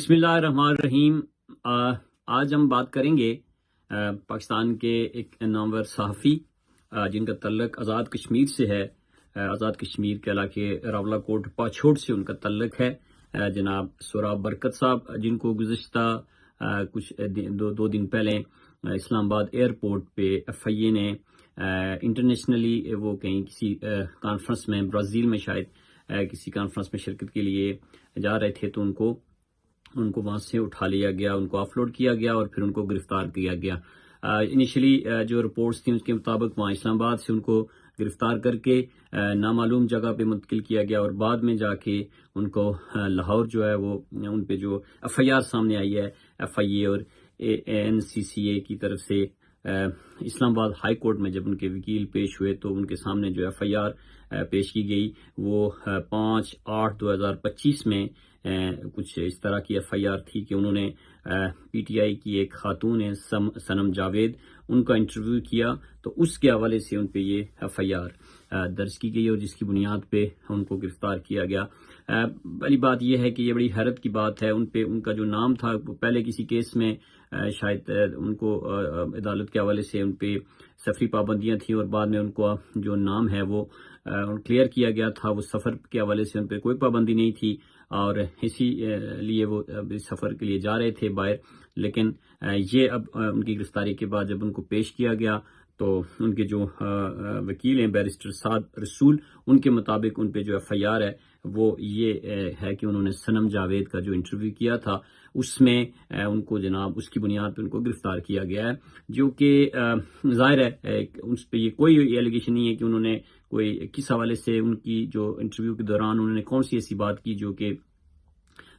بسم اللہ الرحمن الرحیم۔ آج ہم بات کریں گے پاکستان کے ایک نامور صحافی جن کا تعلق آزاد کشمیر سے ہے۔ آزاد کشمیر کے علاقے راولہ کوٹ پاچھوڑ سے ان کا تعلق ہے۔ جناب سوراب برکت صاحب، جن کو گزشتہ کچھ دو دن پہلے اسلام آباد ایئرپورٹ پہ ایف آئی اے نے انٹرنیشنلی وہ کہیں کسی کانفرنس میں، برازیل میں شاید کسی کانفرنس میں شرکت کے لیے جا رہے تھے، تو ان کو وہاں سے اٹھا لیا گیا، ان کو آف لوڈ کیا گیا اور پھر ان کو گرفتار کیا گیا۔ انیشلی جو رپورٹس تھیں اس کے مطابق وہاں اسلام آباد سے ان کو گرفتار کر کے نامعلوم جگہ پہ منتقل کیا گیا، اور بعد میں جا کے ان کو لاہور جو ہے وہ ان پہ جو ایف آئی آر سامنے آئی ہے، ایف آئی اے اور این سی سی اے کی طرف سے اسلام آباد ہائی کورٹ میں جب ان کے وکیل پیش ہوئے تو ان کے سامنے جو ایف آئی آر پیش کی گئی وہ 5/8/2025 میں کچھ اس طرح کی ایف آئی آر تھی کہ انہوں نے پی ٹی آئی کی ایک خاتون ہے سنم جاوید، ان کا انٹرویو کیا، تو اس کے حوالے سے ان پہ یہ ایف آئی آر درج کی گئی اور جس کی بنیاد پہ ان کو گرفتار کیا گیا۔ پہلی بات یہ ہے کہ یہ بڑی حیرت کی بات ہے، ان کا جو نام تھا پہلے کسی کیس میں شاید ان کو عدالت کے حوالے سے ان پہ سفری پابندیاں تھیں، اور بعد میں ان کو جو نام ہے وہ کلیئر کیا گیا تھا، وہ سفر کے حوالے سے ان پہ کوئی پابندی نہیں تھی، اور اسی لیے وہ سفر کے لیے جا رہے تھے باہر۔ لیکن یہ اب ان کی گرفتاری کے بعد جب ان کو پیش کیا گیا تو ان کے جو وکیل ہیں بیرسٹر سعد رسول، ان کے مطابق ان پہ جو ایف آئی آر ہے وہ یہ ہے کہ انہوں نے سنم جاوید کا جو انٹرویو کیا تھا اس میں ان کو جناب اس کی بنیاد پہ ان کو گرفتار کیا گیا ہے، جو کہ ظاہر ہے اس پہ یہ کوئی ایلیگیشن نہیں ہے کہ انہوں نے کوئی کس حوالے سے ان کی جو انٹرویو کے دوران انہوں نے کون سی ایسی بات کی جو کہ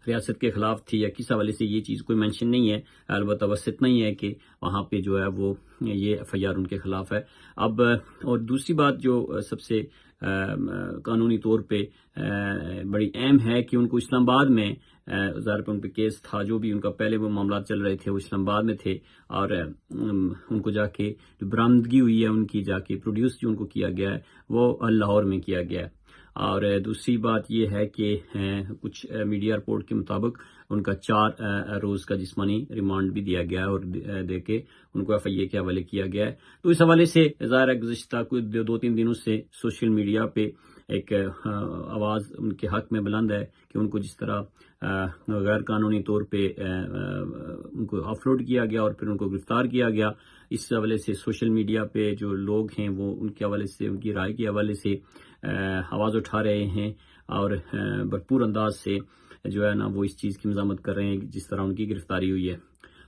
ریاست کے خلاف تھی، یا کس حوالے سے یہ چیز کوئی مینشن نہیں ہے، البتہ بس اتنا ہی ہے کہ وہاں پہ جو ہے وہ یہ ایف آئی آر ان کے خلاف ہے۔ اب اور دوسری بات جو سب سے قانونی طور پہ بڑی اہم ہے کہ ان کو اسلام آباد میں ظاہر پہ ان پہ کیس تھا، جو بھی ان کا پہلے وہ معاملات چل رہے تھے وہ اسلام آباد میں تھے، اور ان کو جا کے جو برآمدگی ہوئی ہے ان کی جا کے پروڈیوس جو ان کو کیا گیا ہے وہ لاہور میں کیا گیا ہے۔ اور دوسری بات یہ ہے کہ کچھ میڈیا رپورٹ کے مطابق ان کا 4 روز کا جسمانی ریمانڈ بھی دیا گیا ہے اور دے کے ان کو ایف آئی اے کے حوالے کیا گیا ہے۔ تو اس حوالے سے ظاہر ہے گزشتہ کچھ 2-3 دنوں سے سوشل میڈیا پہ ایک آواز ان کے حق میں بلند ہے کہ ان کو جس طرح غیر قانونی طور پہ ان کو آف لوڈ کیا گیا اور پھر ان کو گرفتار کیا گیا، اس حوالے سے سوشل میڈیا پہ جو لوگ ہیں وہ ان کے حوالے سے، ان کی رائے کے حوالے سے آواز اٹھا رہے ہیں، اور بھرپور انداز سے جو ہے نا وہ اس چیز کی مذمت کر رہے ہیں جس طرح ان کی گرفتاری ہوئی ہے۔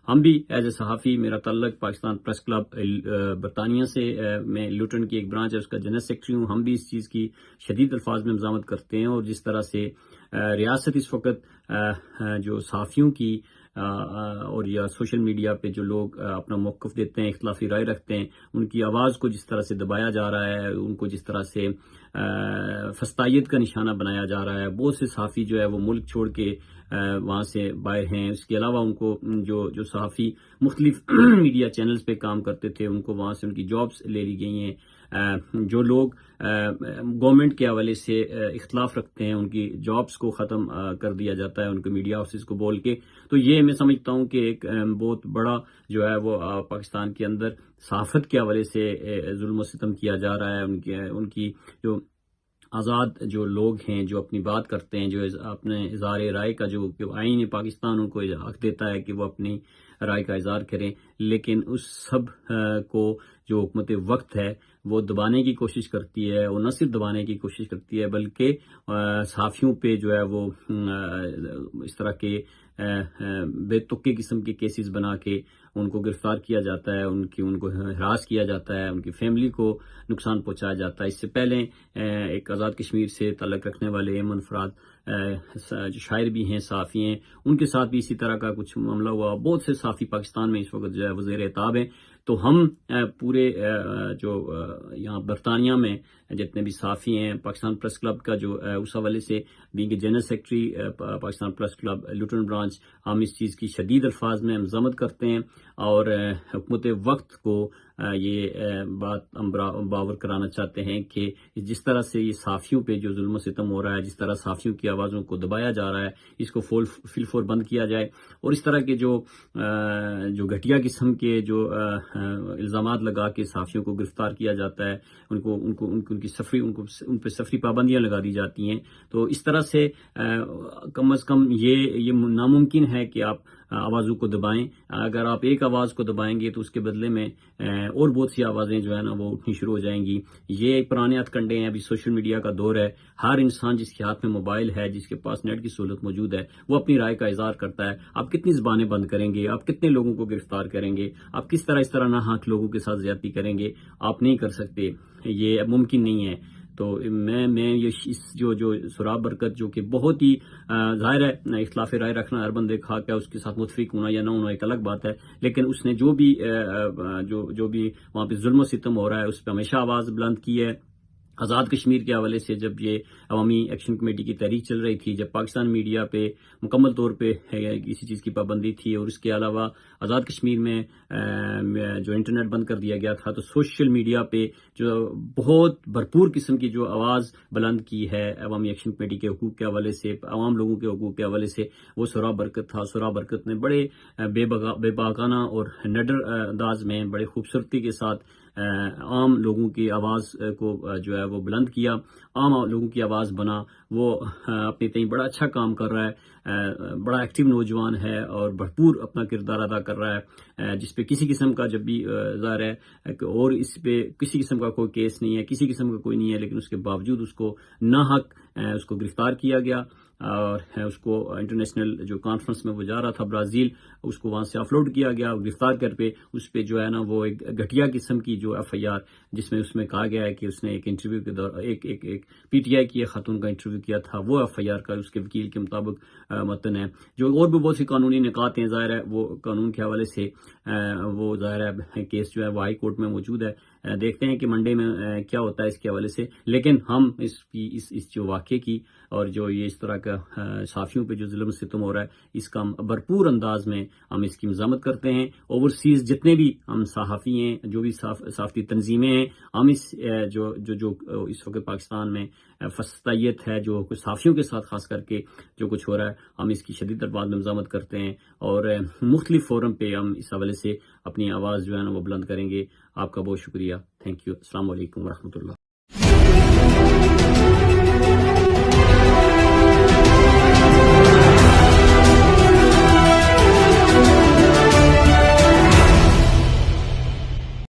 ہم بھی ایز اے صحافی، میرا تعلق پاکستان پریس کلب برطانیہ سے، میں لوٹن کی ایک برانچ ہے اس کا جنرل سیکرٹری ہوں، ہم بھی اس چیز کی شدید الفاظ میں مذمت کرتے ہیں، اور جس طرح سے ریاست اس وقت جو صحافیوں کی اور یا سوشل میڈیا پہ جو لوگ اپنا موقف دیتے ہیں، اختلافی رائے رکھتے ہیں، ان کی آواز کو جس طرح سے دبایا جا رہا ہے، ان کو جس طرح سے فسطائیت کا نشانہ بنایا جا رہا ہے، بہت سے صحافی جو ہے وہ ملک چھوڑ کے وہاں سے باہر ہیں۔ اس کے علاوہ ان کو جو صحافی مختلف میڈیا چینلز پہ کام کرتے تھے ان کو وہاں سے ان کی جابس لے لی گئی ہیں۔ جو لوگ گورنمنٹ کے حوالے سے اختلاف رکھتے ہیں ان کی جابس کو ختم کر دیا جاتا ہے ان کو میڈیا ہاؤسز کو بول کے، تو یہ میں سمجھتا ہوں کہ ایک بہت بڑا جو ہے وہ پاکستان کے اندر صحافت کے حوالے سے ظلم و ستم کیا جا رہا ہے۔ ان کی جو آزاد جو لوگ ہیں جو اپنی بات کرتے ہیں، جو اپنے اظہار رائے کا جو آئین پاکستان ان کو حق دیتا ہے کہ وہ اپنی رائے کا اظہار کریں، لیکن اس سب کو جو حکومت وقت ہے وہ دبانے کی کوشش کرتی ہے، وہ نہ صرف دبانے کی کوشش کرتی ہے بلکہ صحافیوں پہ جو ہے وہ اس طرح کے بے تکے قسم کے کیسز بنا کے ان کو گرفتار کیا جاتا ہے، ان کو ہراس کیا جاتا ہے، ان کی فیملی کو نقصان پہنچایا جاتا ہے۔ اس سے پہلے ایک آزاد کشمیر سے تعلق رکھنے والے ایمن فراد جو شاعر بھی ہیں، صحافی ہیں، ان کے ساتھ بھی اسی طرح کا کچھ معاملہ ہوا۔ بہت سے صحافی پاکستان میں اس وقت جو ہے وہ زیر اعتاب ہیں، تو ہم پورے جو یہاں برطانیہ میں جتنے بھی صحافی ہیں، پاکستان پریس کلب کا جو اس حوالے سے being general secretary Pakistan press club Luton branch, ہم اس چیز کی شدید الفاظ میں مذمت کرتے ہیں، اور حکومت وقت کو یہ بات ہم باور کرانا چاہتے ہیں کہ جس طرح سے یہ صحافیوں پہ جو ظلم و ستم ہو رہا ہے، جس طرح صحافیوں کی آوازوں کو دبایا جا رہا ہے، اس کو فی الفور بند کیا جائے، اور اس طرح کے جو گھٹیا قسم کے جو الزامات لگا کے صحافیوں کو گرفتار کیا جاتا ہے، ان پہ سفری پابندیاں لگا دی جاتی ہیں، تو اس طرح سے کم از کم یہ ناممکن ہے کہ آپ آوازوں کو دبائیں۔ اگر آپ ایک آواز کو دبائیں گے تو اس کے بدلے میں اور بہت سی آوازیں جو ہے نا وہ اٹھنی شروع ہو جائیں گی۔ یہ پرانے ہتھ کنڈے ہیں، ابھی سوشل میڈیا کا دور ہے، ہر انسان جس کے ہاتھ میں موبائل ہے، جس کے پاس نیٹ کی سہولت موجود ہے، وہ اپنی رائے کا اظہار کرتا ہے۔ آپ کتنی زبانیں بند کریں گے؟ آپ کتنے لوگوں کو گرفتار کریں گے؟ آپ کس طرح اس طرح ناحق لوگوں کے ساتھ زیادتی کریں گے؟ آپ نہیں کر سکتے، یہ ممکن نہیں ہے۔ تو میں یہ جو سراب برکت جو کہ بہت ہی ظاہر ہے اختلاف رائے رکھنا ہر بندے کا حق ہے، اس کے ساتھ متفق ہونا یا نہ ہونا ایک الگ بات ہے، لیکن اس نے جو بھی وہاں پہ ظلم و ستم ہو رہا ہے اس پہ ہمیشہ آواز بلند کی ہے۔ آزاد کشمیر کے حوالے سے جب یہ عوامی ایکشن کمیٹی کی تحریک چل رہی تھی، جب پاکستان میڈیا پہ مکمل طور پہ کسی چیز کی پابندی تھی، اور اس کے علاوہ آزاد کشمیر میں جو انٹرنیٹ بند کر دیا گیا تھا، تو سوشل میڈیا پہ جو بہت بھرپور قسم کی جو آواز بلند کی ہے عوامی ایکشن کمیٹی کے حقوق کے حوالے سے، عوام لوگوں کے حقوق کے حوالے سے، وہ سراب برکت تھا۔ سراب برکت نے بڑے بے باکانہ اور نڈر انداز میں بڑے خوبصورتی کے ساتھ عام لوگوں کی آواز کو جو ہے وہ بلند کیا، عام لوگوں کی آواز بنا۔ وہ اپنے تئیں بڑا اچھا کام کر رہا ہے، بڑا ایکٹیو نوجوان ہے اور بھرپور اپنا کردار ادا کر رہا ہے، جس پہ کسی قسم کا جب بھی ظاہر ہے اور اس پہ کسی قسم کا کوئی کیس نہیں ہے، کسی قسم کا کوئی نہیں ہے، لیکن اس کے باوجود اس کو ناحق اس کو گرفتار کیا گیا، اور اس کو انٹرنیشنل جو کانفرنس میں وہ جا رہا تھا برازیل، اس کو وہاں سے آف لوڈ کیا گیا، گرفتار کر پہ اس پہ جو ہے نا وہ ایک گھٹیا قسم کی جو ایف آئی آر، جس میں کہا گیا ہے کہ اس نے ایک انٹرویو کے دور ایک پی ٹی آئی کی ایک خاتون کا انٹرویو کیا تھا، وہ ایف آئی آر کا اس کے وکیل کے مطابق متن ہے۔ جو اور بھی بہت سی قانونی نکات ہیں، ظاہر ہے وہ قانون کے حوالے سے وہ ظاہر ہے کیس جو ہے وہ ہائی کورٹ میں موجود ہے، دیکھتے ہیں کہ منڈے میں کیا ہوتا ہے اس کے حوالے سے، لیکن ہم اس جو واقعے کی اور جو یہ اس طرح کا صحافیوں پہ جو ظلم ستم ہو رہا ہے، اس کا ہم بھرپور انداز میں ہم اس کی مذمت کرتے ہیں۔ اوورسیز جتنے بھی ہم صحافی ہیں، جو بھی صحافتی تنظیمیں ہیں، ہم جو اس وقت پاکستان میں فسطائیت ہے، جو کچھ صحافیوں کے ساتھ خاص کر کے جو کچھ ہو رہا ہے، ہم اس کی شدید تر بعد میں مذمت کرتے ہیں، اور مختلف فورم پہ ہم اس حوالے سے اپنی آواز جو ہے نا وہ بلند کریں گے۔ آپ کا بہت شکریہ، تھینک یو، السلام علیکم ورحمۃ اللہ۔